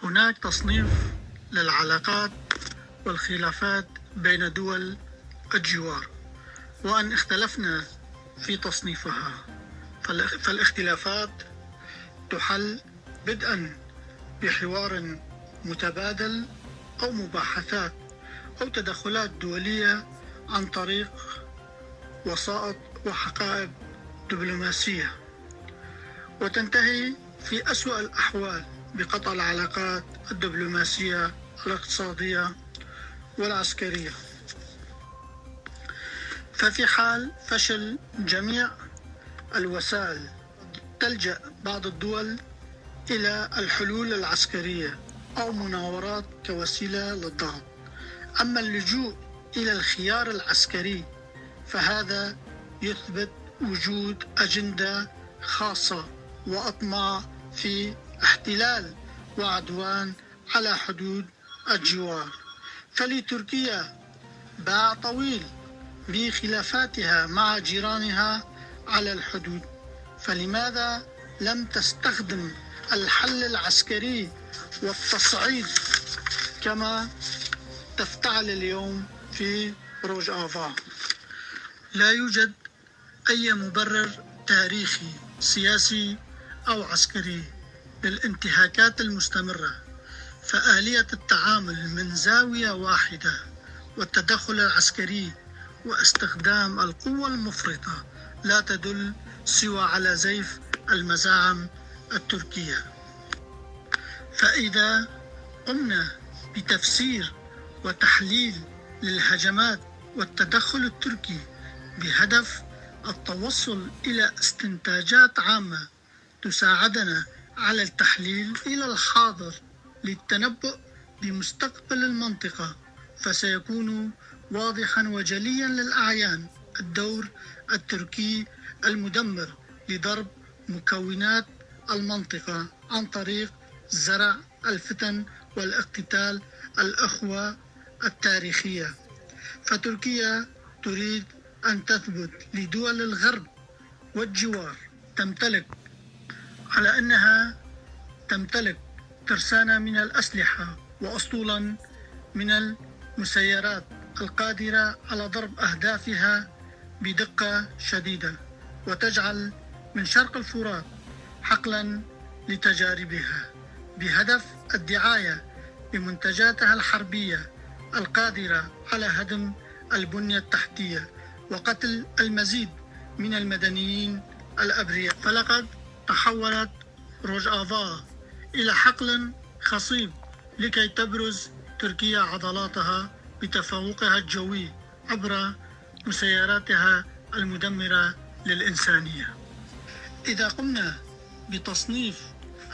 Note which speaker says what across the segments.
Speaker 1: هناك تصنيف للعلاقات والخلافات بين دول الجوار، وأن اختلفنا في تصنيفها، فالاختلافات تحل بدءا بحوار متبادل أو مباحثات أو تدخلات دولية عن طريق وسائط وحقائب دبلوماسية، وتنتهي في أسوأ الأحوال بقطع العلاقات الدبلوماسية الاقتصادية والعسكرية. ففي حال فشل جميع الوسائل تلجأ بعض الدول إلى الحلول العسكرية أو مناورات كوسيلة للضغط. أما اللجوء إلى الخيار العسكري فهذا يثبت وجود أجندة خاصة وأطماع في احتلال وعدوان على حدود الجوار. فلتركيا باع طويل بخلافاتها مع جيرانها على الحدود، فلماذا لم تستخدم الحل العسكري والتصعيد كما تفتعل اليوم في روجافا؟ لا يوجد أي مبرر تاريخي سياسي أو عسكري للانتهاكات المستمرة، فآلية التعامل من زاوية واحدة والتدخل العسكري واستخدام القوة المفرطة لا تدل سوى على زيف المزاعم التركية. فإذا قمنا بتفسير وتحليل للهجمات والتدخل التركي بهدف التوصل إلى استنتاجات عامة تساعدنا على التحليل إلى الحاضر للتنبؤ بمستقبل المنطقة، فسيكون واضحا وجليا للأعيان الدور التركي المدمر لضرب مكونات المنطقة عن طريق زرع الفتن والاقتتال الأخوة التاريخية. فتركيا تريد أن تثبت لدول الغرب والجوار على أنها تمتلك ترسانة من الأسلحة وأسطولا من المسيرات القادرة على ضرب أهدافها بدقة شديدة، وتجعل من شرق الفرات حقلا لتجاربها بهدف الدعاية بمنتجاتها الحربية القادرة على هدم البنية التحتية وقتل المزيد من المدنيين الأبرياء. فلقد تحولت روجافا إلى حقل خصيب لكي تبرز تركيا عضلاتها بتفوقها الجوي عبر مسيراتها المدمرة للإنسانية. إذا قمنا بتصنيف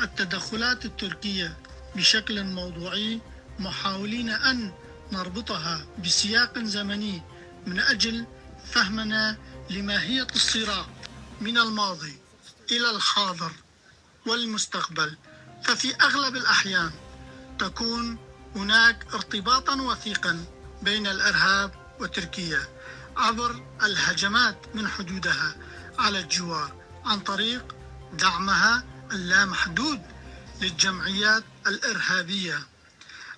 Speaker 1: التدخلات التركية بشكل موضوعي، محاولين أن نربطها بسياق زمني من أجل فهمنا لماهية الصراع من الماضي إلى الحاضر والمستقبل، ففي أغلب الأحيان تكون هناك ارتباطا وثيقا بين الإرهاب وتركيا عبر الهجمات من حدودها على الجوار عن طريق دعمها اللامحدود للجمعيات الإرهابية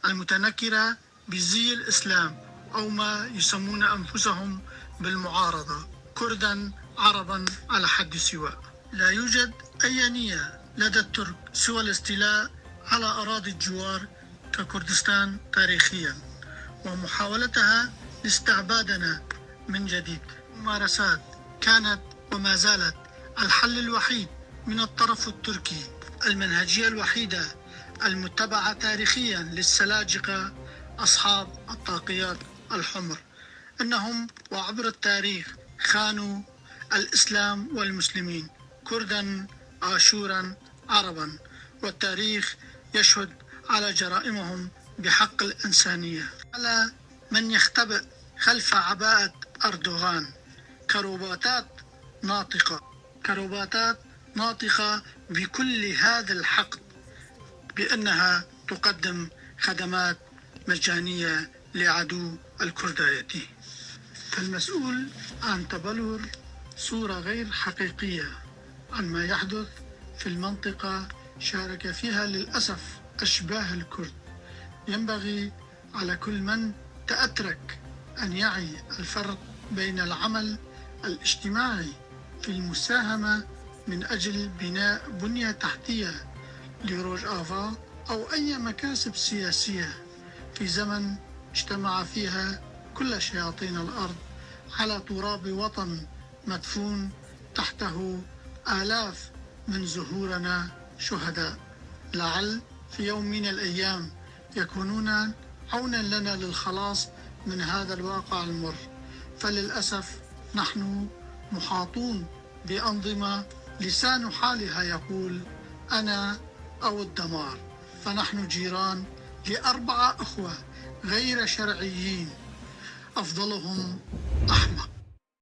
Speaker 1: المتنكرة بزي الإسلام أو ما يسمون أنفسهم بالمعارضة، كردا عربا على حد سواء. لا يوجد أي نية لدى الترك سوى الاستيلاء على أراضي الجوار ككردستان تاريخيا ومحاولتها لاستعبادنا من جديد. ممارسات كانت وما زالت الحل الوحيد من الطرف التركي، المنهجية الوحيدة المتبعة تاريخيا للسلاجقة أصحاب الطاقيات الحمر، إنهم وعبر التاريخ خانوا الإسلام والمسلمين كردا آشورا عربا، والتاريخ يشهد على جرائمهم بحق الإنسانية. على من يختبئ خلف عباءة أردوغان كروباتات ناطقة بكل هذا الحقد بأنها تقدم خدمات مجانية لعدو الكردية. فالمسؤول عن تبلور صورة غير حقيقية عن ما يحدث في المنطقة شارك فيها للأسف أشباه الكرد. ينبغي على كل من تأترك أن يعي الفرق بين العمل الاجتماعي في المساهمة من أجل بناء بنية تحتية لروج آفا أو أي مكاسب سياسية في زمن اجتمع فيها كل شياطين الأرض على تراب وطن مدفون تحته آلاف من زهورنا شهداء. لعل في يوم من الأيام يكونون عونا لنا للخلاص من هذا الواقع المر. فللأسف نحن محاطون بأنظمة لسان حالها يقول أنا أو الدمار. فنحن جيران ل4 أخوة غير شرعيين، أفضلهم أحمق.